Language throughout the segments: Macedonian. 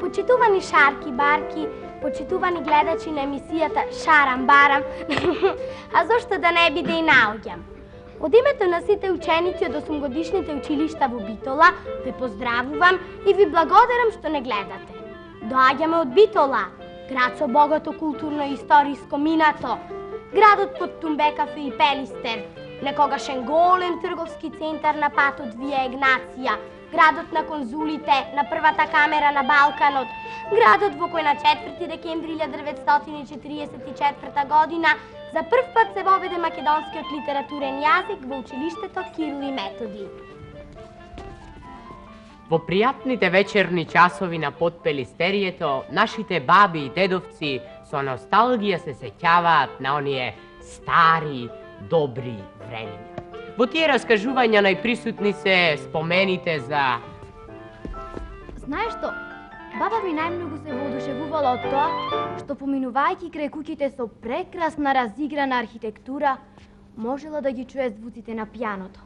Почитувани шарки, барки, почитувани гледачи на емисијата Шарам Барам, а зошто да не биде и наоѓам? Од името на сите ученици од 8-годишните училишта во Битола ве поздравувам и ви благодарам што не гледате. Доаѓаме од Битола, град со богато културно и историско минато, градот под Тумбекафе и Пелистер, некогашен голем трговски центар на патот Вија Егнација, градот на конзулите, на првата камера на Балканот, градот во кој на 4 декември 1944 година за прв пат се воведе македонскиот литературен јазик во училиштето Кирил и Методи. Во пријатните вечерни часови на подпелистерието, нашите баби и дедовци со носталгија се сеќаваат на оние стари, добри времиња. Во тие раскажувања најприсутни се спомените за... Знаеш што? Баба ми најмногу се воодушевувала од тоа што поминувајќи крај куќите со прекрасна разиграна архитектура, можела да ги чуе звуците на пијаното.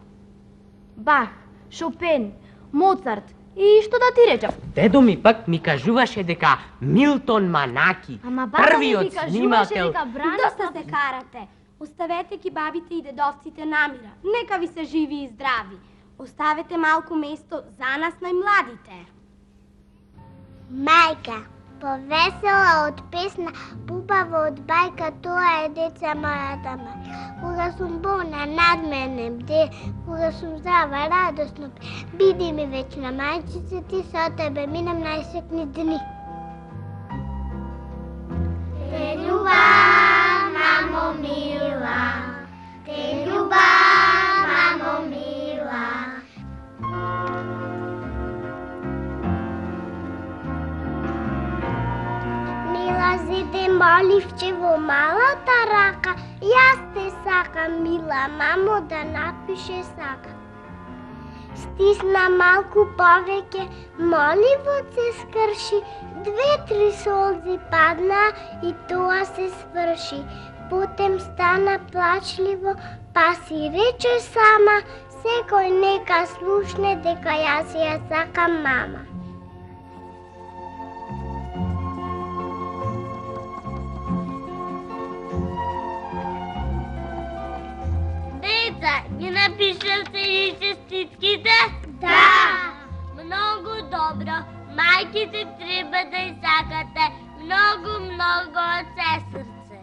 Бах, Шопен, Моцарт и што да ти речам? Дедо ми пак ми кажуваше дека Милтон Манаки, првиот снимател... Доста се карате. Оставете ги бабите и дедовците намира. Нека ви се живи и здрави. Оставете малку место за нас најмладите. Мајка, повесела од песна, пупава од бајка, тоа е деца мојата мајка. Кога сум болна, над мене бде, кога сум здрава, радосно, биди ми вечна мајчица, ти со тебе минам најсекни дни. Те љубам, мамо мила, те љубам, мамо мила. Лазите моливче во малата рака, јас те сакам, мила мамо, да напише сака. Стисна малку повеќе, моливот се скрши, 2-3 солзи падна и тоа се сврши. Потем стана плачливо, па си рече сама, секој нека слушне дека јас ја сакам мама. Ги напишавте и честитките? Да! Многу добро. Мајките треба да ја сакате многу од се срце.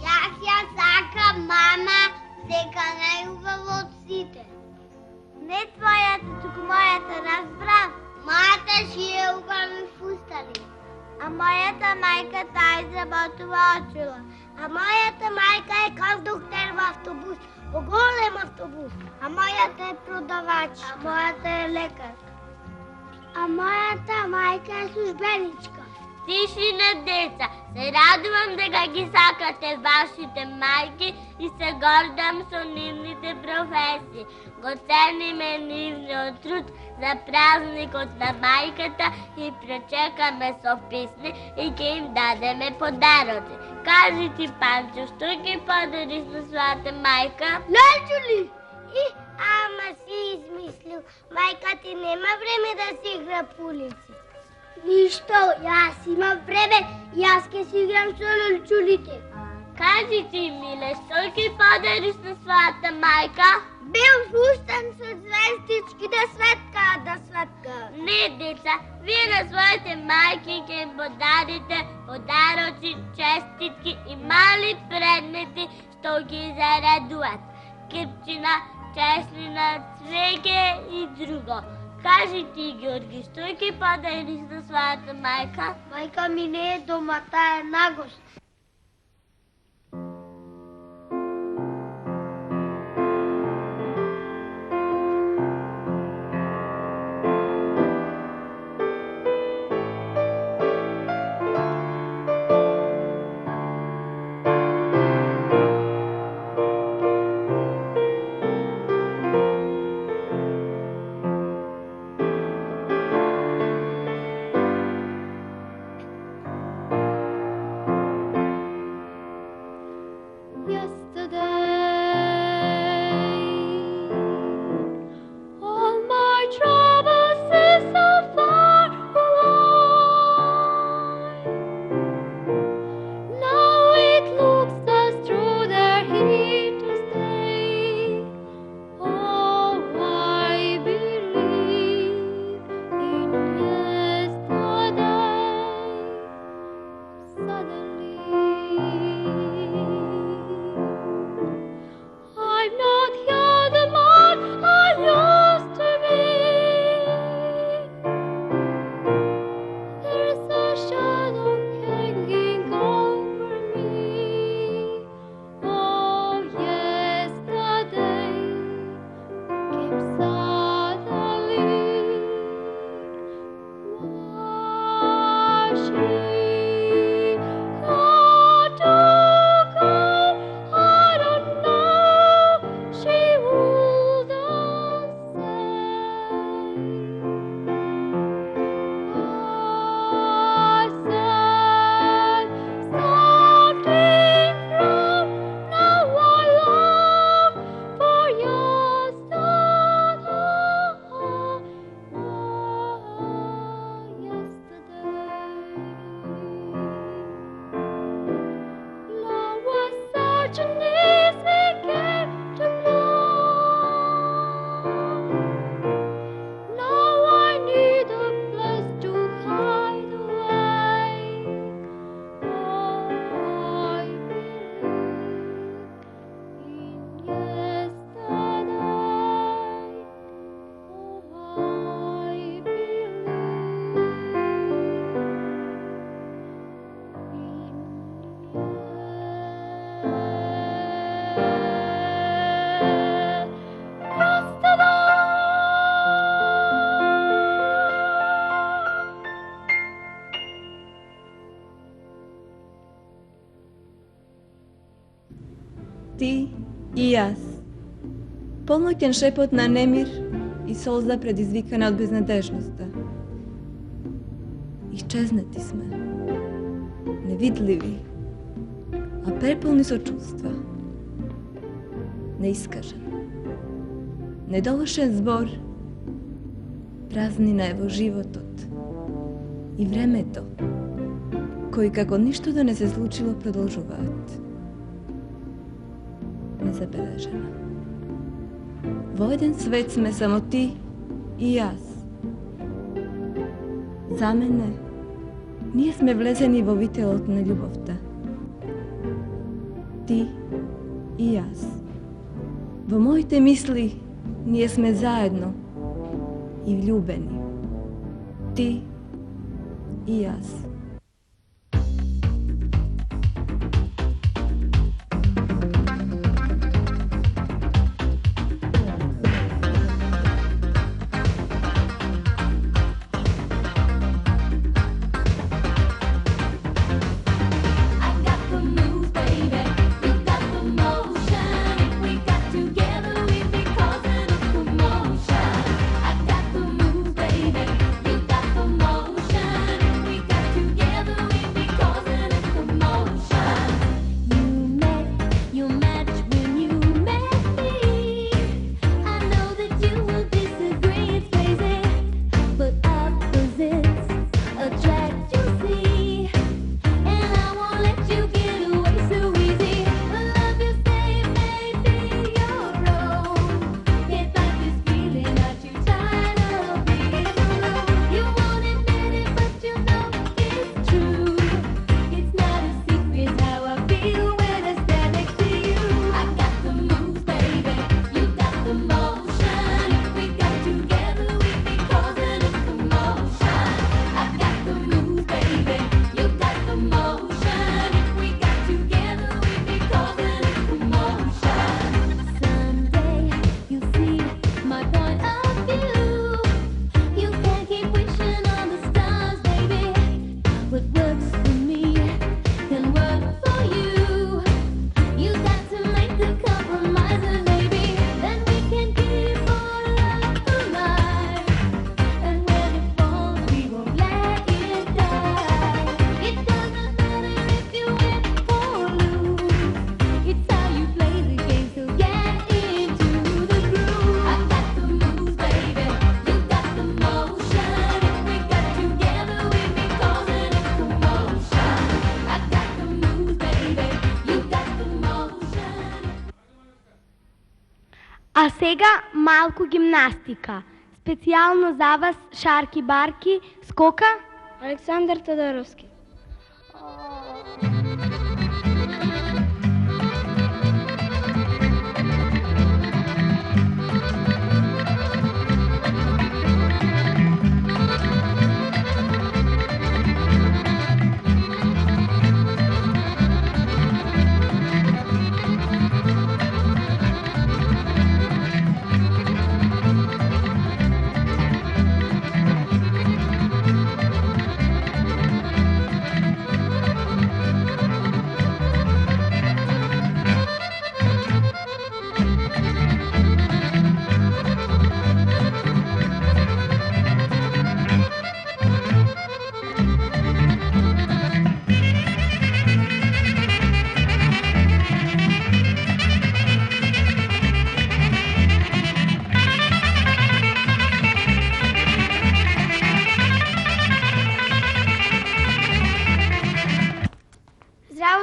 Јас ја сакам мама дека најубаво од сите. Не твојата, туку мојата, разбрав? Мојата шие убави фустани. А мојата мајка таа изработува очила. А мојата мајка е кондуктер во автобус. Во голем автобус, а мојата е продавач, а мојата е лекар. А мојата мајка е службеничка. Тишина, деца, се радувам дека ги сакате вашите мајки и се гордам со нивните професии. Го цениме нивниот труд за празникот на мајката и пречекаме со песни и ќе им дадеме подароци. Кажи ти, Панчо, што ќе подариш на својата мајка? Најчу ли? Ама си измислил. Мајка ти нема време да си игра по улици. Ништо, јас имам време, јас ќе си играм со лелчулите. Кажи ти, миле, што ќе подариш на својата мајка? Бел фустан со звездички да светка. Не, деца, вие на своите мајки ќе им подарите подароци, честитки и мали предмети што ги зарадуват. Кипчина, чеснина, цвеќе и друго. Кажи ти, Георги, што ќе подариш на својата мајка? Мајка ми не е дома, таа е на гост. ти и јас. Полноќен шепот на немир и солза предизвикана од безнадежноста. Исчезнати сме, невидливи, а преполни со чувства. Неискажен, недовршен збор, празнина е во животот и времето, кои како ништо да не се случило продолжуваат. Незабележено. Во еден свет сме само ти и јас. За мене, ние сме влезени во вителот на љубовта. Ти и јас. Во моите мисли, ние сме заедно и влюбени. Ти и јас. А сега малку гимнастика. Специјално за вас шарки-барки, скока Александар Тодоровски.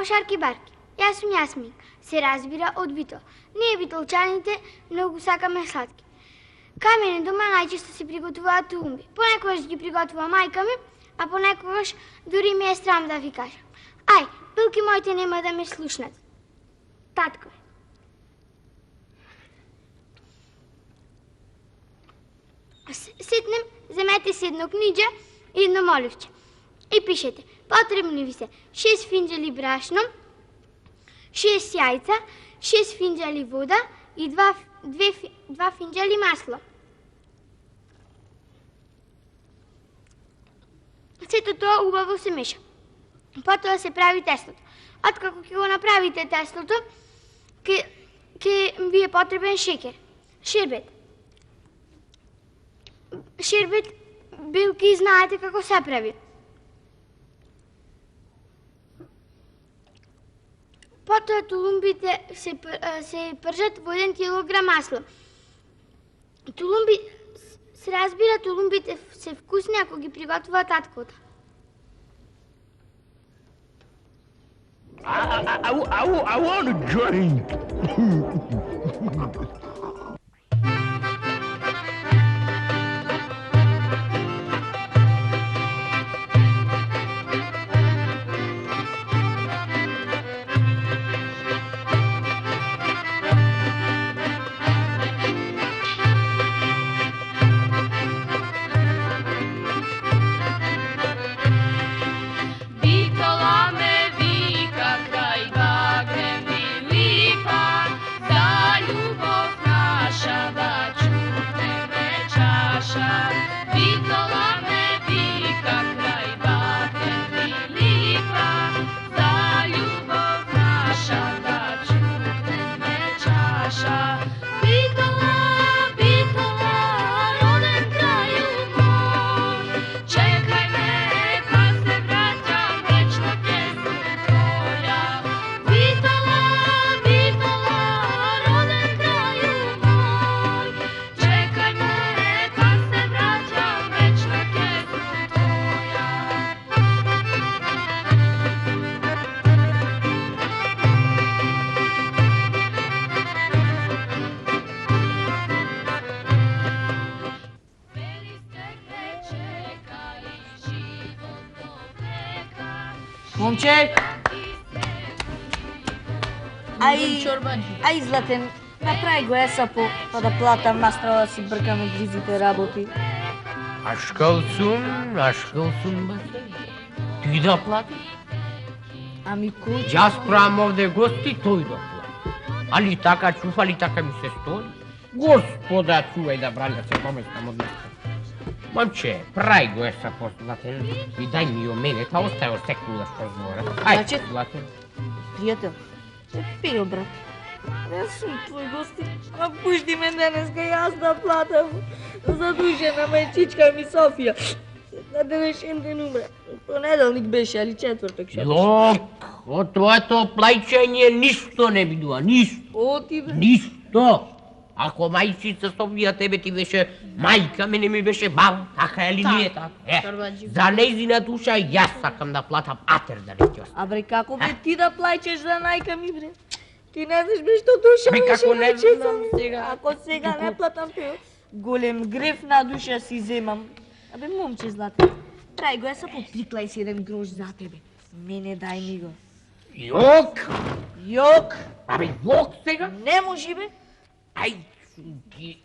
Шарки-барки, јас сум Јасмин, се разбира од Битол. Ние битолчаните многу сакаме сладки. Кај мене дома најчесто се приготуваат тумби. Понекогаш ги приготвува мајка ми, а понекогаш дури ми е срам да ви кажам. Ај, пилки моите нема да ме слушнат. Татко. Ситнем, земете си едно книдже и едно моливче. И пишете, потребни ви се 6 финџали брашно, 6 јајца, 6 финџали вода и 2 финџали масло. Сето тоа убаво се меша. Потоа се прави тестото. Откако ќе го направите тестото, Ке ви е потребен шекер. Шербет. Шербет, билки знаете како се прави. Потоа тулумбите се пржат во 1 килограм масло. Се разбира, тулумбите се вкусни ако ги приготвува таткото. I want a drink. Момче! Ај Златен, направи го есапо, па да платам настрава да си бркаме гризите работи. Ашкалсун, бате. Ти да платиш? Ами кој? Јас правам овде гости, тој да плати. Али така чуф, али така ми се стори. Господа, чувај да браня се поместам од нас. Момче, прави го есапо, Златен, и дај ми ја мене, та остај остекнula што збора. Ајде, Златен. Пријател, пио, брат. Јас сум твој гости, а пушти ме денеска јас да платам. Задушена ме чичка ми Софија. На денешен ден умре. Понеделник беше, али четвртак ще беше. Јок, од твоето плајчење ништо не бидува, ништо. Оти бе. Ништо. Ако мајчица Софија тебе ти беше мајка, мене ми беше баба, така е ли ние така? За нејзина душа јас сакам да платам атер да не ти остане. А бре, како бе ти да плајчеш за најка ми, бре? Ти не знаеш бе што душа Бе, беше како не мајчица знам ми. сега. Ако сега не платам пио, голем греф на душа си земам. Абе, момче Златен, прај го еса поприклај си еден грош за тебе. Мене дај ми го. Јок! Јок! Абе, јок сега? Не може бе. Ај, ги...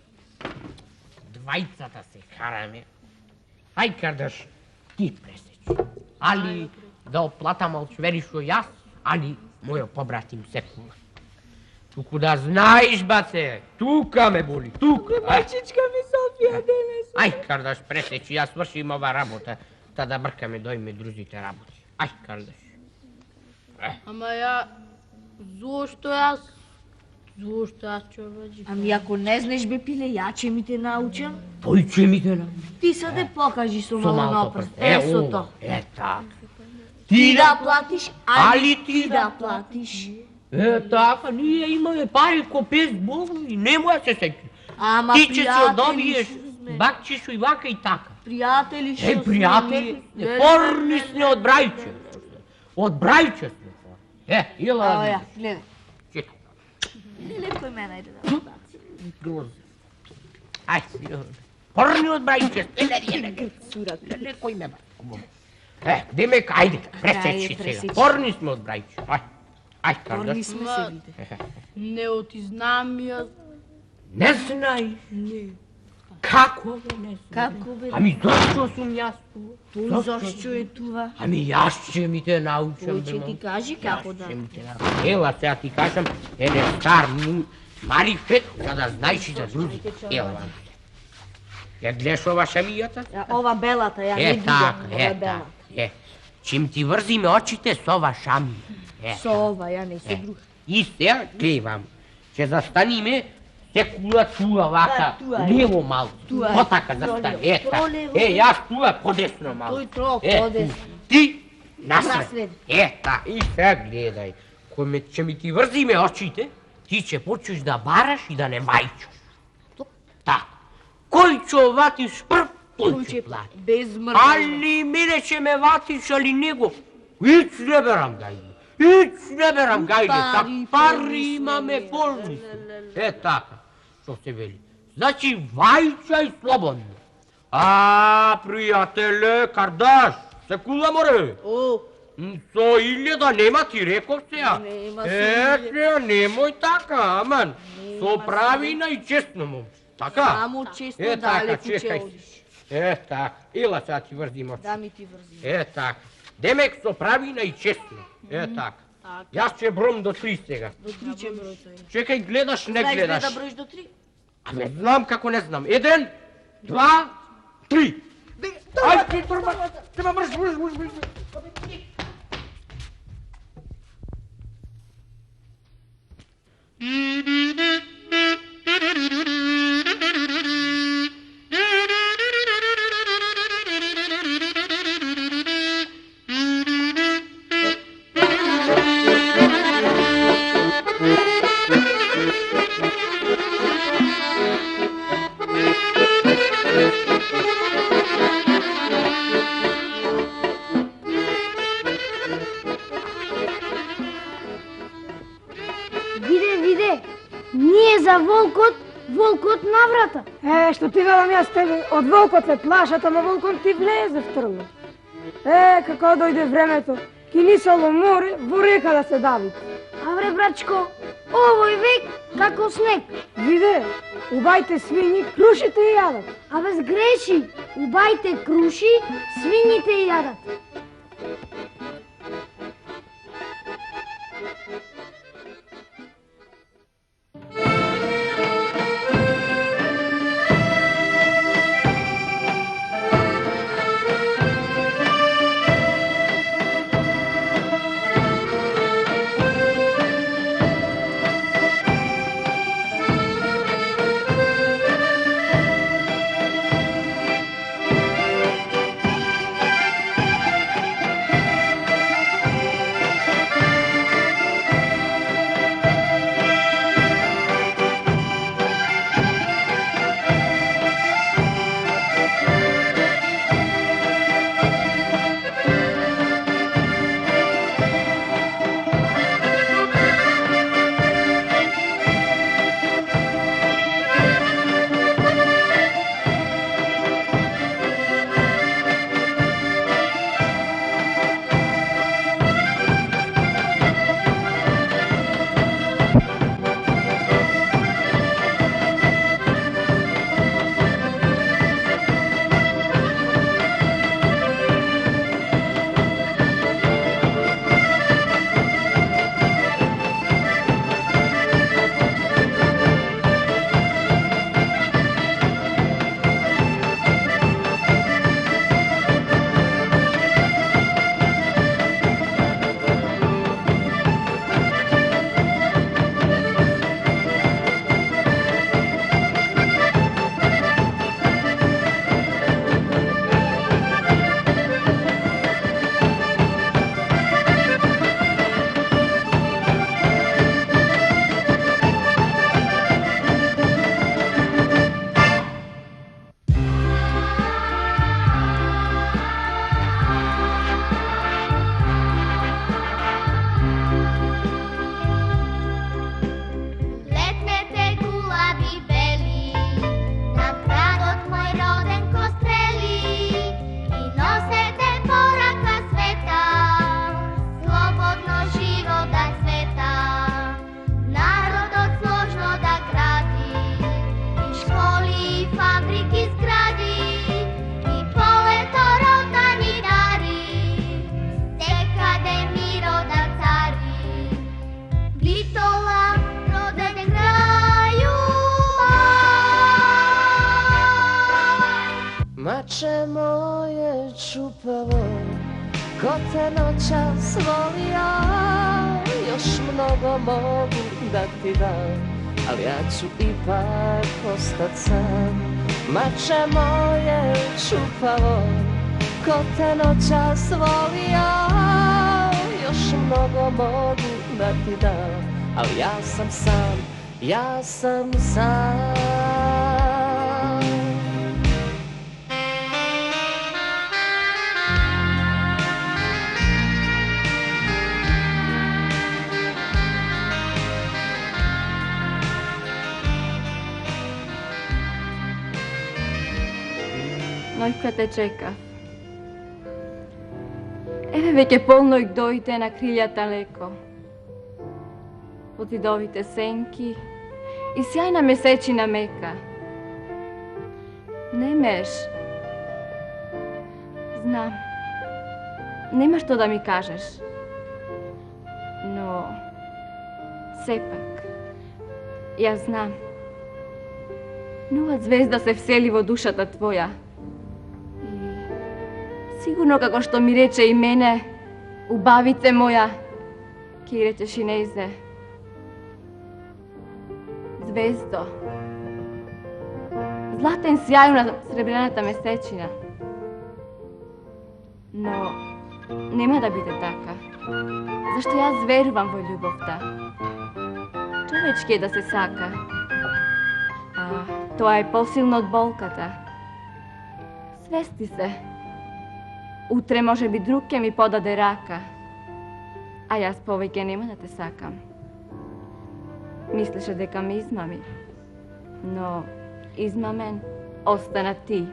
Двајцата се караме. Ај, кардаш, ти пресечи. Али да оплатам алчверишо јас, али мојо побратим секула. Туку да знаеш, баце, тука ме боли, тука. Мајчичка ми Софија денес. Ај, кардаш, пресечи, јас свршим ова работа, та да бркаме дојме друзите работи. Ај, кардаш. Ама ја... Зошто јас чорбаджи? Ами ако не знаеш бе пиле, ја ќе ми те научам. Тој ќе ми те научи. Ти се де покажи со Со мало малко напрст. прст. Есото. Така. Ти да платиш, Али ти да платиш. Така, ние имаме пари ко без болни, немоја се сеќи. Ама Ти ќе се пријатели одобиеш, сме. бакчиш и вака и така. Пријатели што сме. Пријатели, ние. порни сме од брајче. Од брајче сме. Ила... Ао ја, гледај. Чека. Лепо ме најде да плати. Гроз. Ај, сигурно. Порни од брајче сме. Сурак. Некој ме бака. Демек, ајде, пресечи сега. Порни сме од брајче. Ај, Порни кардаш. сме се виде. Не оти знам јас. Не знаеш? Не. Како бе не знаеш? Како бе? Ами зашто сум јас тука? Зашто е това? Ами јас ќе ми те научам. Кој ќе ти кажи како да? Ќе ми те научам. Ела, сега ти кажам, еден стар марифет, за да знаеш и за други. Ела, ја гледаш ова шамијата? Ова белата, ја не видам. Така, Ова така. белата. Чим ти врзиме очите со ова шамија. Со ова, ја не се друга. И сега, гледам, ќе застаниме секула туа вака, лево малку, потака застани, јас туа подесно малку. Тој трол подесно. Ти насред. И сега гледај, кој ќе ми ти врзиме очите, ти ќе почнеш да бараш и да не мајчаш. Така. Кој ќе ватиш прв, тој ќе плати. Без мртво. Али мене ќе ме ватиш, али него. Иц не берам гајде. Пари имаме полни. Така, што се вели. Значи, вајчај слободно. Пријателе, кардаш, секула море. Со 1000 нема ти реков сега. Сега, немој така, аман. Со правина и честно, момче. Така? Само честно далеку ќе одиш. Така. Ила сега ти врзим очи. Да ми ти врзим. Така. Демек со правина и честно. Така. Јас ќе бром до 3 сега. До 3 ќе број тој. Чекај, гледаш, не гледаш. Знаеш да броиш до 3? Не знам како не знам. 1, 2, 3. Ајде, ти турба. Треба мрш. Виде, ние за волкот наврата. Што ти велам јас тебе, од волкот се плашат, ама волкот ти влезе в тргло. Како дојде времето, ки нисало море, во река да се дави. Абре, брачко, овој век како снег. Виде, убајте свињи, крушите и јадат. Абе, сгреши, убајте круши, свињите и јадат. Mače moje čupavo, ko te noćas volio, još mnogo mogu da ti dam, ali ja ću ipak ostat sam. Mače moje čupavo, ko te noćas volio, još mnogo mogu da ti dam, ali ja sam sam, ja sam sam. Nojka te čeka. Еве веќе полној дојде на криљата леко. Од зидовите сенки и сјајна месечина мека. Немеш. Знам. Нема што да ми кажеш. Но сепак јас знам. Нова звезда се всели во душата твоја. Сигурно како што ми рече и мене, убавице моја, ке и речеш и нејзе. Звездо, златен сјај на сребрената месечина. Но нема да биде така, зашто јас верувам во љубовта. Човечки е да се сака, а тоа е посилно од болката. Свести се. Утре може би друг ке ми подаде рака, а јас повеќе нема да те сакам. Мислеше дека ме измами, но измамен остана ти.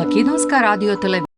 Македонска радиотелевизија.